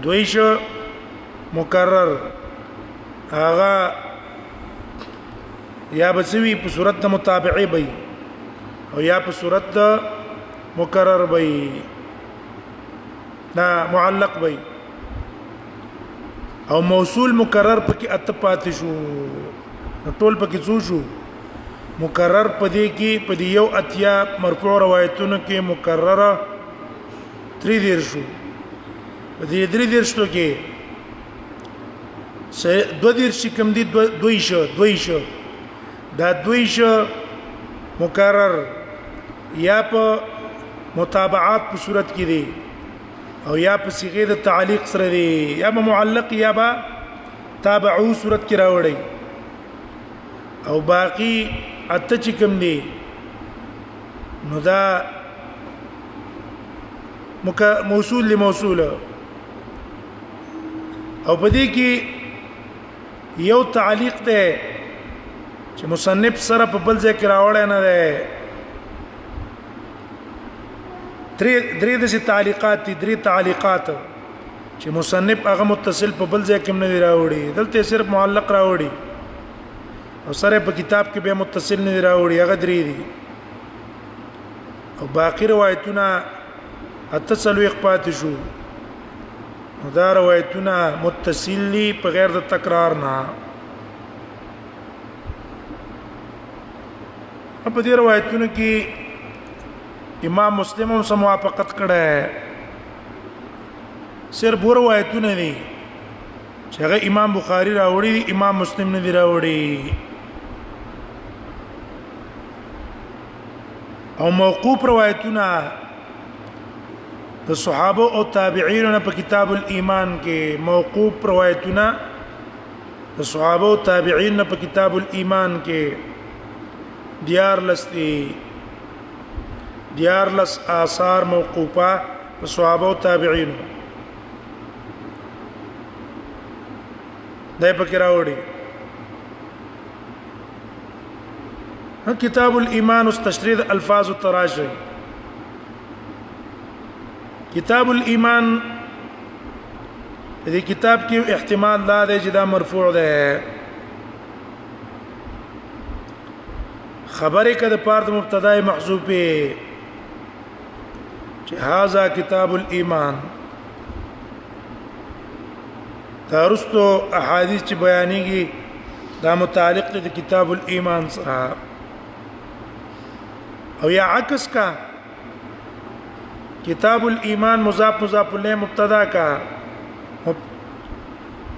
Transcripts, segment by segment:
دویش مکرر هغه یا بسوی په صورت د متابعه بي او یا په صورت د مکرر بي نا معلق بي او موصول مکرر پکې اتپات شو ټول پکې څو شو مکرر پدې کې پدې یو اتیا مرفوع روایتونو کې مکرره 3 شو پدې 3 شو کې دو دیر شکم دی دویش دا دویش مکرر یا په متابعات په صورت کې دی او یا په صيغه د تعلیق سره دی یا په معلق یا په تابعو صورت کې راوړی او باقی اته چې کوم دی نو دا موصول لموصول او په دې کې یو تعلیق ده چې مصنف سره په بل ځای کې راوړی نه ده درې د تعلیقات دي درې تعلیقات چې مصنف هغه متصل په بل ځای کې نه راوړي دلته صرف معلق راوړي او سره په کتاب کې به متصل نه راوړي هغه درې دي او باقی روایتونه اتصل وقفات شو دا روایتونه متصل دي په غیر د تکرار نه په دې روایتونو کې امام مسلم هم سم موافقت کړه صرف ور روایتونه دي چې هغه امام بخاری راوړي امام مسلم نه دی راوړي او موقوف روایتونه د صحابه او تابعین په کتاب الایمان کې موقوف روایتونه د صحابه او تابعین په کتاب الایمان کې دیار لس آثار موقوفه د صحابه او تابعین دای پکې راوړي کتاب الایمان استشرید الفاظ التراشی کتاب الایمان دې کتاب کې احتمال لا دی چې دا مرفوع ده خبره کده پارت مبتدا محذوفه چې هاذا کتاب الایمان ترستو احادیث چې بیانېږي دا متعلق دي کتاب الایمان سره او یا عکس کا کتاب الایمان مضاف الیہ مبتدا کا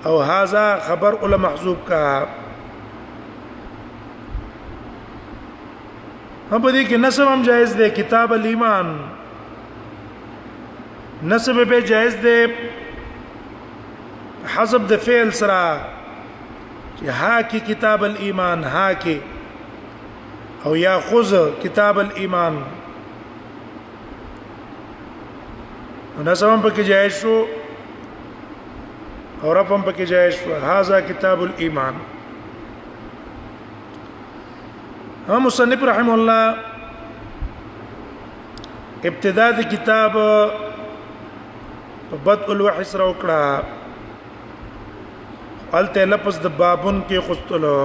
او هاذا خبر ال محذوف کا هم په دې کې نسب هم جائز دی کتاب الایمان نسب به جائز دی حسب د فعل سره چې ها کی کتاب الایمان ها کی او یا خذ کتاب الایمان نسب هم پکې جائز شو او رفع هم پکې جائز شو هاذا کتاب الایمان هم مصنف رحم الله ابتداء د کتاب بدء الوحي سره وکړه الته لفظ د بابن کې خستلو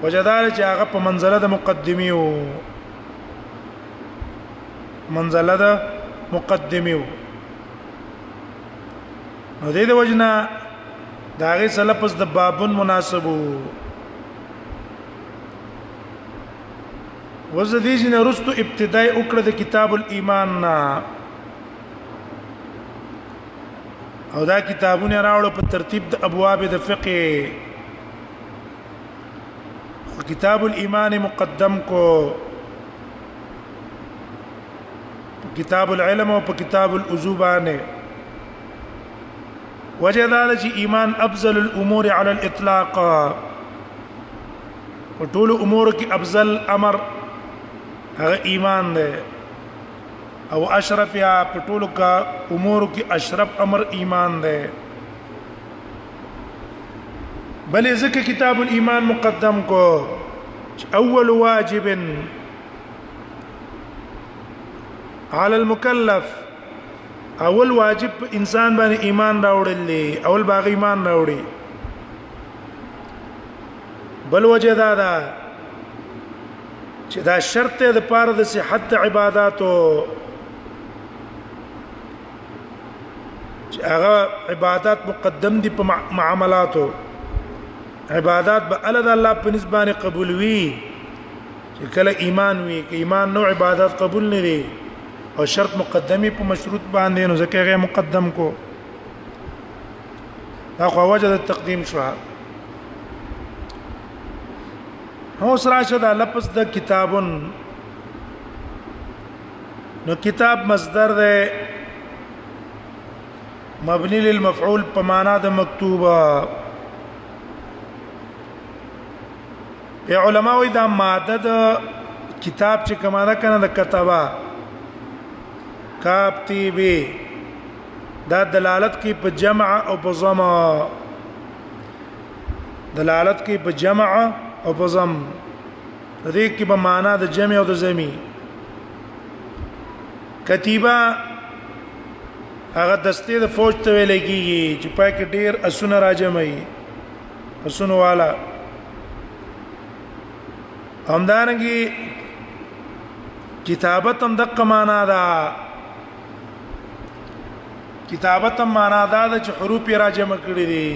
وجدار چې هغه په منزله د مقدمي او منزله د مقدمي او نو دې د وجنا دا غي لفظ د بابن مناسبو وزدي چې نرستو ابتداء وکړه د کتاب الایمان نا او دا کتابونه راوړو په ترتیب د ابواب د فقه کتاب الایمان مقدم کو کتاب العلم او په کتاب الوضوبانه وجدال چې ایمان افضل الامور على الاطلاق وطول امور کې افضل امر هغه ایمان ده او اشرف یا پټولو کا امور کی اشرف امر ایمان ده بل ذکر کتاب الایمان مقدم کو اول واجب على المكلف اول واجب انسان باندې ایمان راوړل دي اول باغ ایمان راوړي بل وجه دا چې دا شرط د پاره د صحت عبادتو چې هغه عبادت مقدم دي په معاملاتو عبادت به الله په نسبانه قبول وي چې کله ایمان وي که ایمان نو عبادت قبول نه دي او شرط مقدمي په مشروط باندې نو ځکه غیر مقدم کو دا خو وجه د تقدیم شو هو سره شو دا لفظ د کتابن نو کتاب مصدر ده مبني للمفعول په معنا د مکتوبه علماء دا ماده د کتاب چې کومه ده کنه د کتابه کاتبه دا دلالت کوي په جمع او په ضم دلالت کوي په جمع او په ضم دې کې په معنا د جمع او د ضمی کتیبه هغه دسته د فوج ته ویل کېږي چې پای کې ډیر اسونه راجمعي اسونه والا همدارنګي کتابت هم دغه معنا ده کتابت هم معنا ده چې حروف یې راجمع کړي دي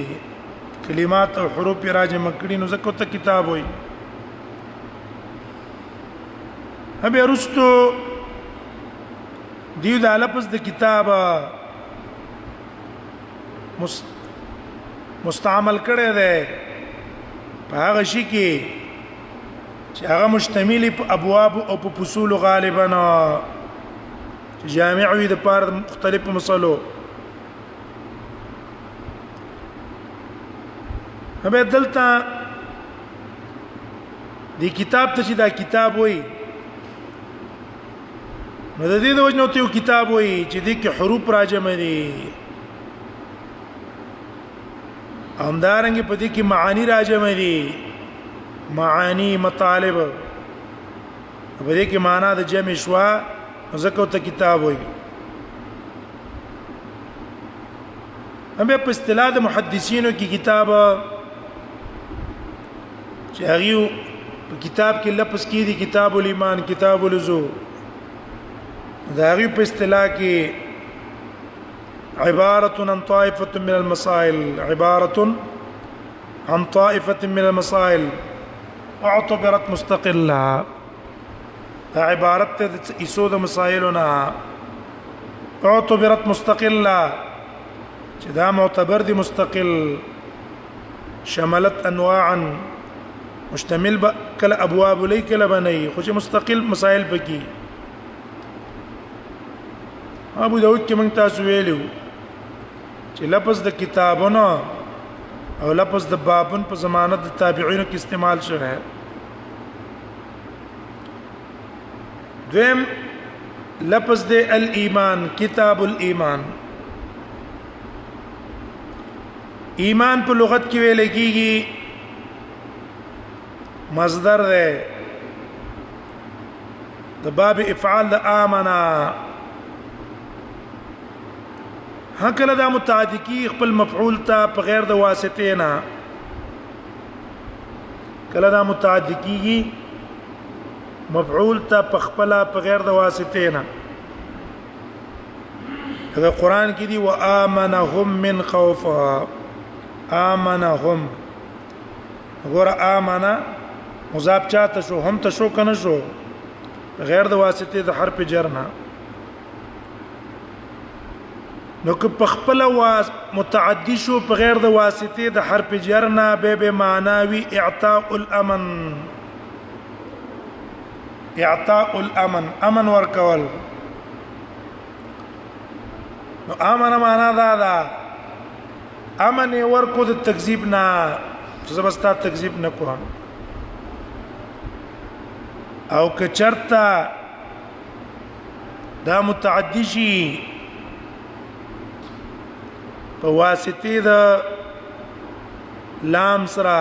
کلمات او حروف یې راجمع کړي نو ځکه ته کتاب وایي هم ارستو دیو د لفظ د کتاب مستعمل کړي ده په هغه شي کې چې هغه مشتمل په ابواب او په فصول غالبا جامع وي د پاره مختلف مسلو هم دلته دی کتاب ته چې دا کتاب وای نو د دې د وجنو ته یو کتاب وای چې دې کې حروف راجمع دي همدارنګ په دې کې معانی راجمع دي معانی مطالب په دې کې معنا د جمع شوا ځکه ته کتاب وای هم په اصطلاح د محدثینو کې کتاب چې هغه په کتاب کې لفظ کې دي کتاب الایمان کتاب الوضو دا هغه په اصطلاح کې عبارة عن طائفة من المسائل عبارة عن طائفة من المسائل اعتبرت مستقلة عبارة يسود مسائلنا اعتبرت مستقلة دا معتبر دي مستقل شملت انواعا مشتمل کله ابواب لي کله بني خو چې مستقل مسائل بکی ابو داود کې موږ تاسو ویلو چې لفظ د کتابونو او لفظ د بابن په زمانه د تابعینو کې استعمال شوی دویم لفظ د الایمان کتاب الایمان ایمان په لغت کې ویل کېږي مصدر ده د باب افعال د امنا هکله دا متعدی کی خپل مفعول ته په غیر د واسطه نه کله دا متعدی کی مفعول ته په خپل په غیر د واسطه نه دا قران کې دی وامنهم من خوف امنهم غور امنه مضاف چاته شو هم ته شو کنه شو غیر د واسطه د حرف جر نه نو که په خپل واس متعدی شو په غیر د واسطه د حرف جر نه به معناوي اعطاء الامن امن ورکول نو امن معنا دا امن ورکو د تکذیب نه چې زبستا تکذیب نه کوم او که چرتا دا متعدی شي په واسطه د لام سره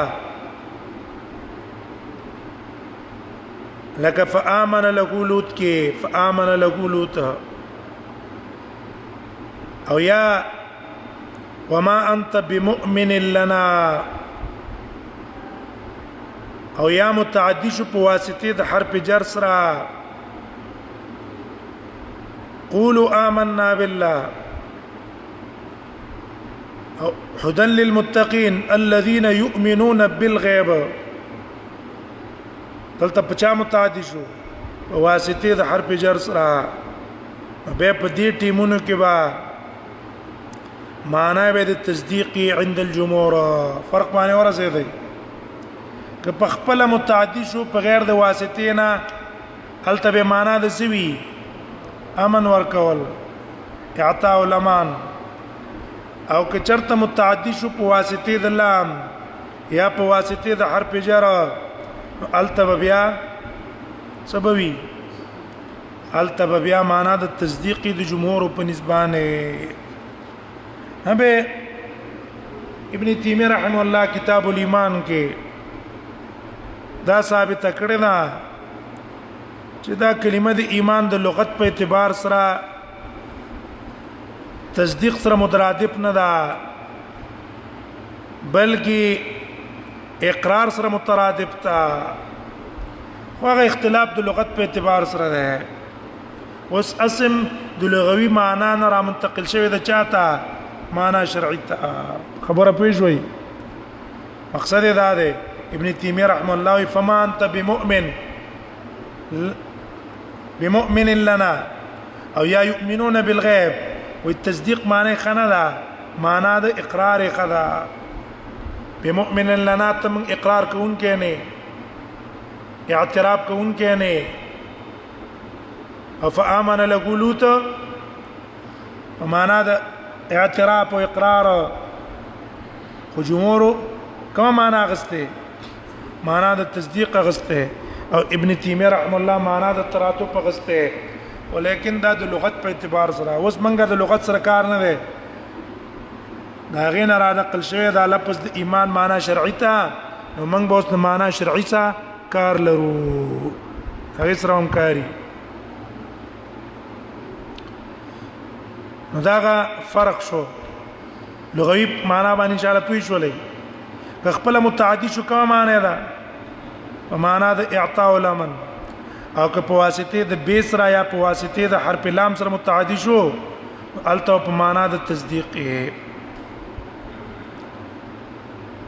لکه فآمن له لوط کې فآمن له لوط او یا وما انت بمؤمن لنا او یا متعدی شو په واسطه د حرف جر سره قولوا آمنا بالله هدى للمتقين الذين يؤمنون بالغيب دلته پچا متعدی شو په واسطه د حرف جر سره به په دې ټیمونو کې با معنا به د تصدیق عند الجمهور فرق باندې ورسېږي که په خپل متعدی شو په غیر د واسطې نه هلته به معنا د سوي امن ورکول اعطاء الامان او که چرته متعدی شو په واسطې د لام یا په واسطې د حرف جر هلته بیا سببي هلته بیا معنا د تصدیق د جمهور په نسبانه به ابن تیمیہ رحم الله کتاب الایمان کې دا ثابت کړی دا چې دا کلمه د ایمان د لغت په اعتبار سره تصدیق سره مترادف نه ده بلکې اقرار سره مترادف ده هغه اختلاف د لغت په اعتبار سره ده اوس اسم د لغوي معنا نه را منتقل شوی د چاته معنا شرعي ته خبره پېښوي مقصد دا ده ابن تیمیہ رحم الله فما انت بمؤمن لنا او یا يؤمنون بالغيب والتصديق معنی خنه ده معنا د اقرار خدا بمؤمن لنا تم اقرار کوون کې نه اعتراف کوون کې نه او فآمن لغلوت معنا د اعتراف او اقرار خو جمهور کوم معنا غسته معنا د تصدیق غسته او ابن تیمیہ رحم الله معنا د تراتب غسته ولیکن دا د لغت په اعتبار سره اوس منګه د لغت سره کار نه دی دا غین را نقل شوی دا لفظ د ایمان معنا شرعي ته نو موږ به اوس د معنا شرعي څخه کار لرو هغه سره هم کاری نو دا فرق شو لغوي معنا باندې ان شاء الله توي شولې خپل متعدی شو کوم معنی ده په معنا د اعطاء الامن او که په واسطه د بیسرا یا په واسطه د حرف لام سره متعدی شو الته په معنا د تصدیق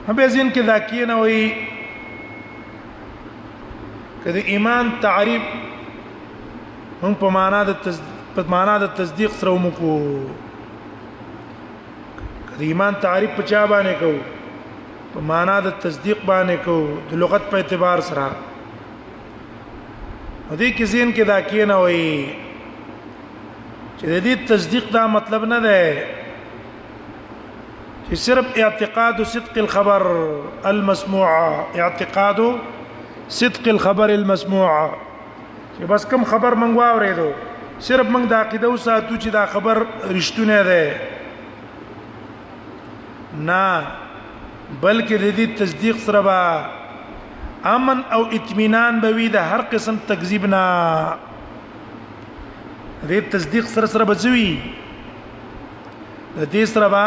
هم به ځین کې دا کې نه وي کله ایمان تعریف هم په معنا د تصدیق سره ومکو کله ایمان تعریف په چا باندې کوو په معنا د تصدیق باندې کو د لغت په اعتبار سره دې کې زین کې دا کې نه وي چې د دې تصدیق دا مطلب نه ده چې صرف اعتقاد صدق الخبر المسموع اعتقاد صدق الخبر المسموع چې بس کوم خبر منغو اورېدو صرف موږ د عقیده او ساتو چې دا خبر رښتونه ده نه بلکې د دې تصدیق سره با امن او اطمینان به وي د هر قسم تکذیب نه د دې تصدیق سره بځوي د دې سره با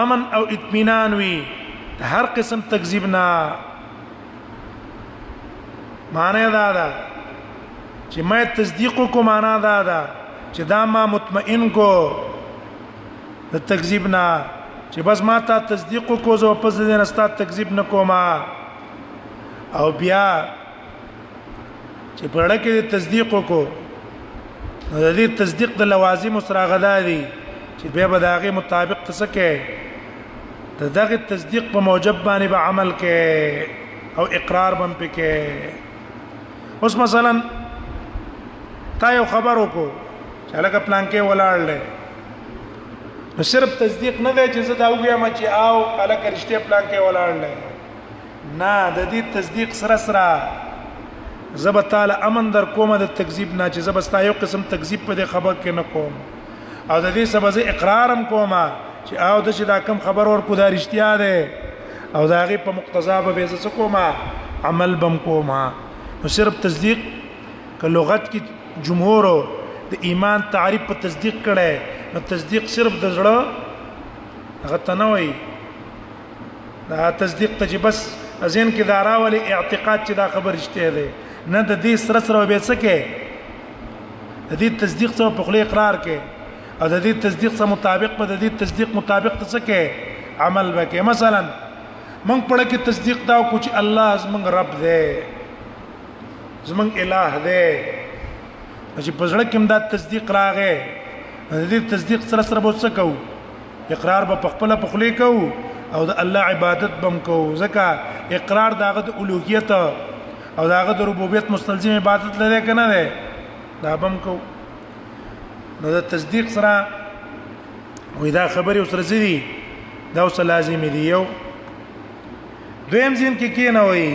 امن او اطمینان وي د هر قسم تکذیب نه معنی دا ده چې ما تصدیق کو معنا دا ده چې دا ما مطمئن کو د تکذیب نه چې بس ما ته تصدیق کو زه په دې نه ستاسو تکذیب نه کوم او بیا چې په اړه کې تصدیق کو د دې تصدیق د لوازم سره غدا دي چې به به داغه مطابق تسکه دغه تصدیق په موجب باندې به عمل کې او اقرار بم پکې اوس مثلا تا یو خبر وکړو چې لکه پلان کې ولاړل نو صرف تصدیق نه دی چې زه دا وګورم چې او الکه رښتیا پلان کې ولاړل نه د دې تصدیق سره زب تعالی امن در کومه د تکذیب نه چې زب ستا یو قسم تکذیب په دې خبر کې نه کوم او د دې سبب اقرارم کومه چې او د چې دا کم خبر ورکو دا رښتیا ده او دا غي په مقتضا به څه کومه عمل بم کومه نو صرف تصدیق که لغت کې جمهور د ایمان تعریف په تصدیق کړي نو تصدیق صرف د زړه هغه ته نه وایي دا تصدیق ته چې بس ذهن کې دا راولي اعتقاد چې دا خبر رښتیا ده نه د دې سره سره به څه کې د دې تصدیق سره په خله اقرار کې او د دې تصدیق سره مطابق په د دې تصدیق مطابق څه کې عمل وکړي مثلا موږ پړه کې تصدیق دا کو چې الله زمونږ رب دی زمونږ الٰه دی چې په ځړه کې دا تصدیق راغی د دې تصدیق سره سره به څه کوو اقرار به په خپل په خله کوو او د الله عبادت بم کوو ځکه اقرار داغه د الوهیت او داغه د ربوبیت مستلزم عبادت لري کنه ده دا بم کوو نو د تصدیق سره وې دا خبره اوس رسېدي دا اوس لازم دی یو دویم ځین کې نه وایي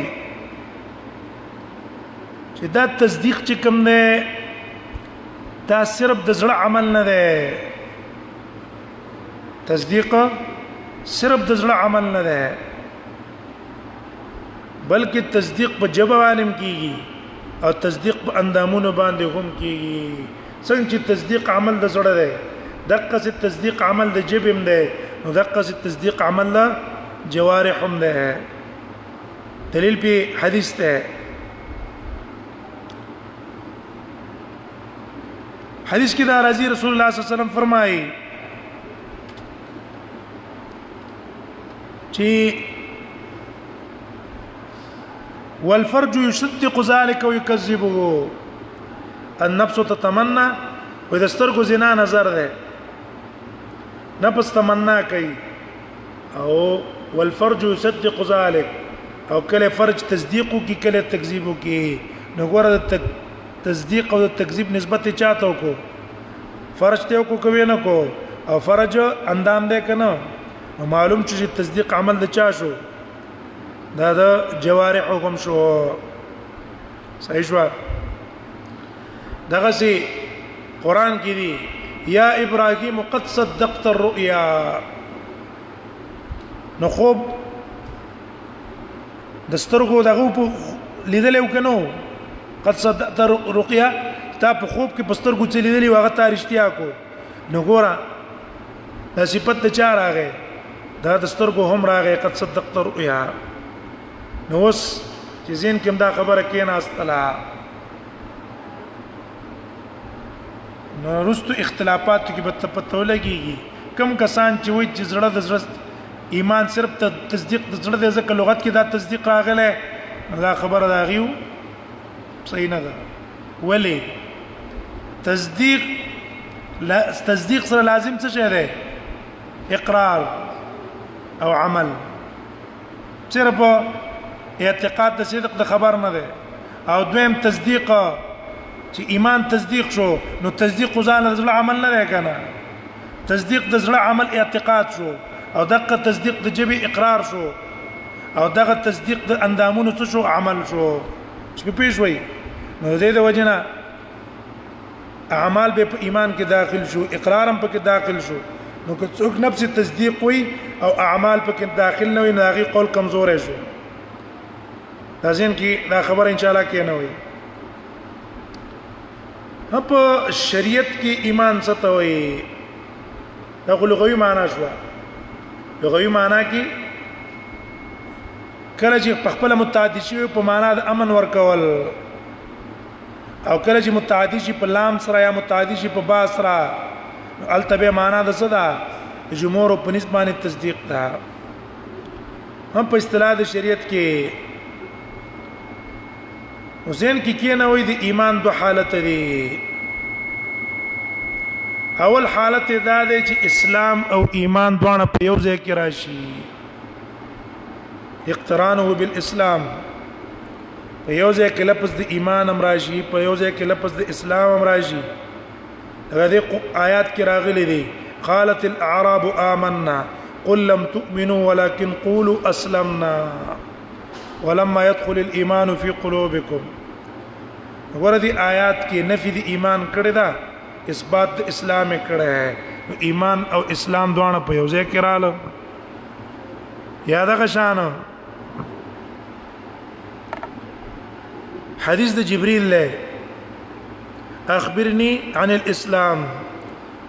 چې دا تصدیق چې کوم ده دا صرف د زړه عمل نه ده تصدیق صرف د زړه عمل نه ده بلکې تصدیق په جبه عالم کیږي او تصدیق په اندامونو باندې هم کیږي څنګه چې تصدیق عمل د زړه ده دغه چې تصدیق عمل د جبه هم ده نو دغه چې تصدیق عمل د جوارح هم ده دلیل په حدیث ده حدیث کې دا راځي رسول الله صلی الله علیه وسلم فرمایي چې والفرج يصدق ذلك ويكذبه النفس تتمنى واذا استرغ زنا نظر ده نفس تمنا کوي او والفرج يصدق ذلك او کله فرج تصدیق کی کله تکذیب کی نو ګوره تصدیق او تکذیب نسبت چاته کو فرج ته کو کوي نه کو او فرج اندام ده کنه معلوم چې تصدیق عمل د چا شو دا د جوارح حکم شو صحیح شو دغه سي قران کې دي یا ابراهيم قد صدقت الرؤيا نو خوب دسترګو دغه په لیدلې وکنو قد صدقت الرؤيا تا په خوب کې پسترګو چې لیدلې واغه تاریختیا کو نو ګورا د صفت د چا راغې دا دسترګو هم راغې قد صدقت الرؤيا نو اوس چې زین کوم دا خبره کینا استلا نو رستو اختلافات کې به پته ولګيږي کم کسان چې وایي چې زړه د زړه ایمان صرف تصدیق د زړه د ځکه لغت کې دا تصدیق راغله دا خبره دا غيو صحیح نه ده ولی تصدیق سره لازم څه شی ده اقرار او عمل صرف اعتقاد د صدق د خبر نه ده او دویم تصدیق چې ایمان تصدیق شو نو تصدیق ځان د زړه عمل نه ده کنه تصدیق د زړه عمل اعتقاد شو او دغه تصدیق د جبه اقرار شو او دغه تصدیق د اندامونو څه شو عمل شو چې په شوي نو دې د وجنه اعمال به په ایمان کې داخل شو اقرار هم پکې داخل شو نو که څوک نفس تصدیق وي او اعمال پکې داخل نه وي نو هغه قول کمزور شو ځین کې دا خبر ان شاء الله کې نه وي په شریعت کې ایمان څه ته وي دا لغوي معنا شو لغوي معنا کې کله چې په خپل متعدی شي په معنا د امن ورکول او کله چې متعدی شي په لام سره یا متعدی شي په با سره التبه معنا د صدا جمهور په نسبت باندې تصدیق ده هم په اصطلاح د شریعت کې حسین کې نه وي د ایمان دو حالت دي اول حالت دا دی چې اسلام او ایمان دواړه په یو ځای کې راشي اقترانه بالاسلام په یو ځای کې لفظ د ایمان هم راشي په یو ځای کې لفظ د اسلام هم راشي دا د آیات کې راغلي دي قالت الاعراب آمنا قل لم تؤمنوا ولكن قولوا اسلمنا ولما يدخل الايمان في قلوبكم وردي آیات کې نفي د ایمان کړی دا اثبات د اسلام کړه ہے ایمان او اسلام دواړه په یو ځای کې رااله یاد غشان حدیث د جبريل له اخبرني عن الاسلام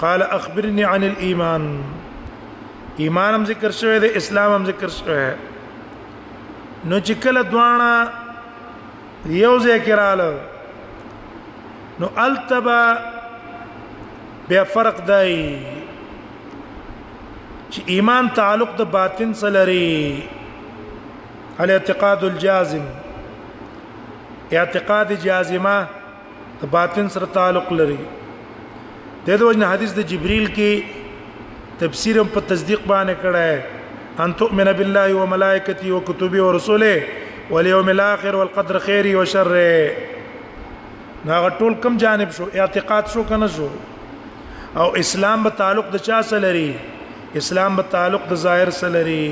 قال اخبرني عن الايمان. ایمان هم ذکر شوی دی، اسلام هم ذکر شوی. نو چې کله دواړه یو ځای کې رااله نو التبا بیا فرق دی چې ایمان تعلق د باطن سره لري، الاعتقاد الجازم، اعتقاد جازمه د باطن سره تعلق لري. دغه وجه حدیث د جبرئیل کې تفسیر په تصدیق باندې کړه ہے، ان تؤمن بالله وملائکته وكتبه ورسله واليوم الاخر والقدر خيره وشره. ناغه ټول کم جانب شو، اعتقاد شو کنه شو. او اسلام به تعلق د چا سره لري؟ اسلام به تعلق د ظاهر سره لري،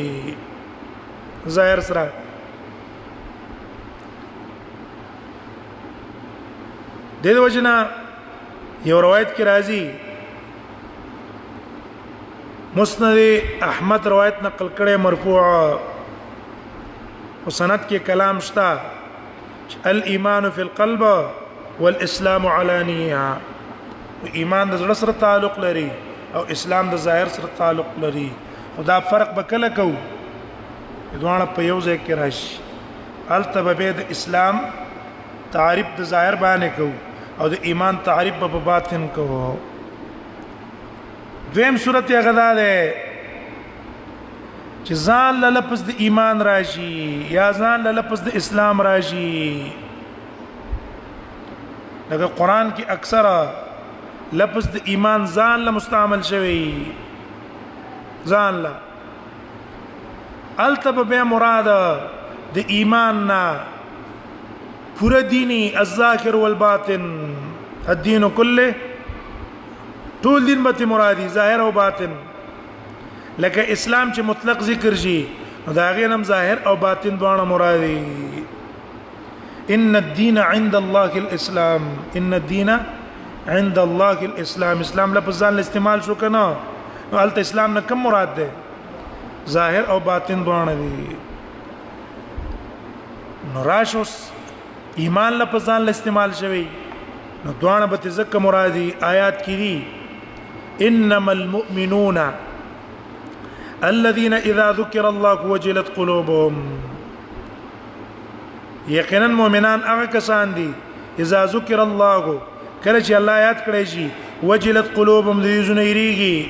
ظاهر سره. دغه وجنا یو روایت کې راځي، مسند احمد روایت نقل کړي مرفوع او سند کې کلام شتا، الايمان في القلب والاسلام علانيه. ایمان د زړه سره تعلق لري او اسلام د ظاهر سره تعلق لري. خدا فرق بکله کو دوه په یو ځای کې راشي. التبه د اسلام تعریف د ظاهر باندې کو او د ایمان تعریف په باطن کو. دویم صورت یې غدا ده چې ځان له لفظ د ایمان راشي یا ځان له لفظ د اسلام راشي. لکه قران کې اکثره لفظ د ایمان ځان له مستعمل شوی، ځان له التب به مراد د ایمان نه پورا دینی الظاهر والباطن، الدين كله ټول دین به مرادي ظاهر او باطن. لکه اسلام چې مطلق ذکر شي نو دا غي نم ظاهر او باطن دواړه مرادي. ان الدين عند الله الاسلام، ان الدين عند الله الاسلام. اسلام لفظ ځان استعمال شو کنه نو الته اسلام نه کوم مراد ده؟ ظاهر او باطن دواړه دي. نو راشوس ایمان لفظ ځان استعمال شوی نو دواړه به ذکر مرادي. آیات کې دي انما المؤمنون الذين اذا ذكر الله وجلت قلوبهم. یقینا مؤمنان هغه کسان دي اذا ذكر الله، کله چې الله یاد کړی شي، وجلت قلوبهم دې زونه یریږي.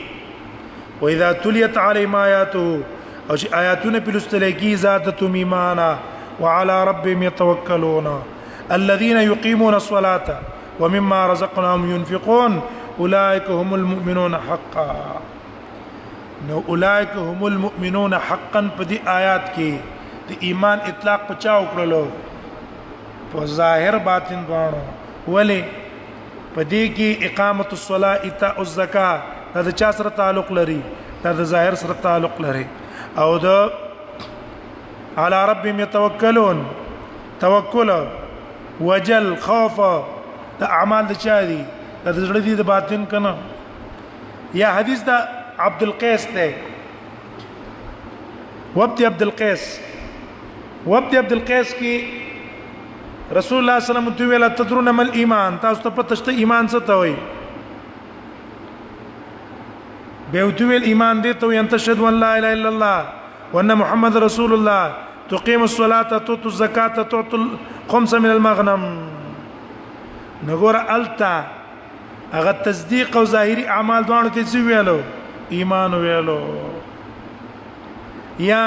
واذا تليت عليهم آیاته، او چې آیاتونه په لستل کې زادتهم ایمانا وعلى ربهم يتوکلون. الذين يقيمون الصلاة ومما رزقناهم ينفقون اولئك هم المؤمنون حقا. نو اولئك هم المؤمنون حقا په دې آیات کې د ایمان اطلاق پچا وکړلو په ظاهر باطن دواړو. ولی په دې کې اقامت الصلاه، ایتاء الزکاه دا د چا سره تعلق لري؟ دا د ظاهر سره تعلق لري. او د على ربهم يتوکلون، توکل وجل خوف د اعمال د چا دي؟ د زړه دي د باطن کنه. یا حدیث دا عبد القیس ته وابد عبد القیس، وابد عبد القیس کی رسول الله صلی الله علیه وسلم ته ویل تدرون ما الايمان، تاسو ته پته شته ایمان څه ته وایي؟ به ویل ایمان دې ته ان تشهد ان لا اله الا الله وان محمد رسول الله، تقيم الصلاه، تؤتي الزكاه، تعطي الخمس من المغنم. نګور التا هغه تصدیق او ظاهری اعمال دوانو ته څه ویلو؟ ایمان ویلو. یا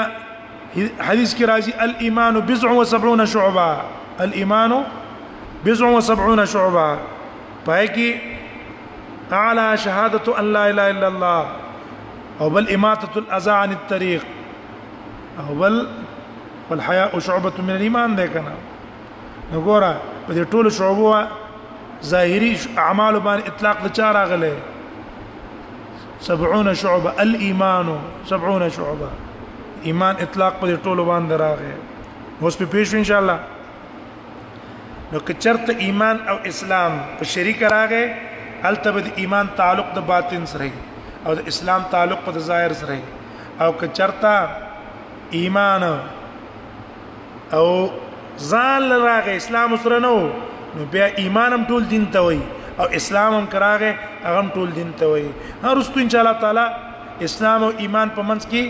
حدیث کې راځي الايمان 79 شعبه، الايمان 79 شعبه. پای کې اعلى شهاده ان لا اله الا الله، او بل اماته الاذى عن الطريق، او بل والحياء شعبه من الايمان. ده کنه وګوره په دې ټولو شعبو ظاهري اعمال باندې اطلاق د چا راغله؟ 70 شعبه. الايمان 70 شعبه، ایمان اطلاق په دې ټولو باندې راغی. اوس په پیښ ان شاء الله. نو که چرته ایمان او اسلام په شریک راغی، التبه د ایمان تعلق د باطن سره او د اسلام تعلق په ظاهر سره. او که چرته ایمان او ځان راغی اسلام سره نو بیا ایمان هم ټول دین ته وای او اسلام هم کراغه هغه هم ټول دین ته وایي رستو ان شاء الله تعالی اسلام او ایمان په منځ کې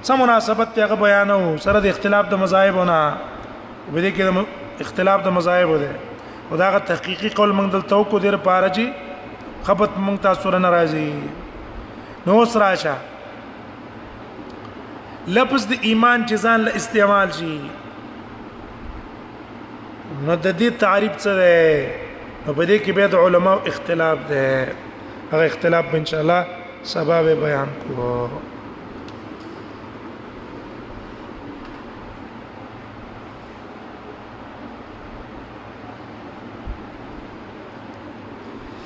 څه مناسبت ته هغه بیانو سره د اختلاف د مذاهبونه په دې کې اختلاف د مذاهب ده او دا تحقیقي قول موږ دلته کو ډیر پاره چی خبرت موږ تاسو سره ناراضي نو سره راشه لفظ د ایمان چې ځان له استعمال شي نو د دې تعریف څه ده نو په دې کې به د علماء اختلاف ده هغه اختلاف ان شاء الله سبب بیان کو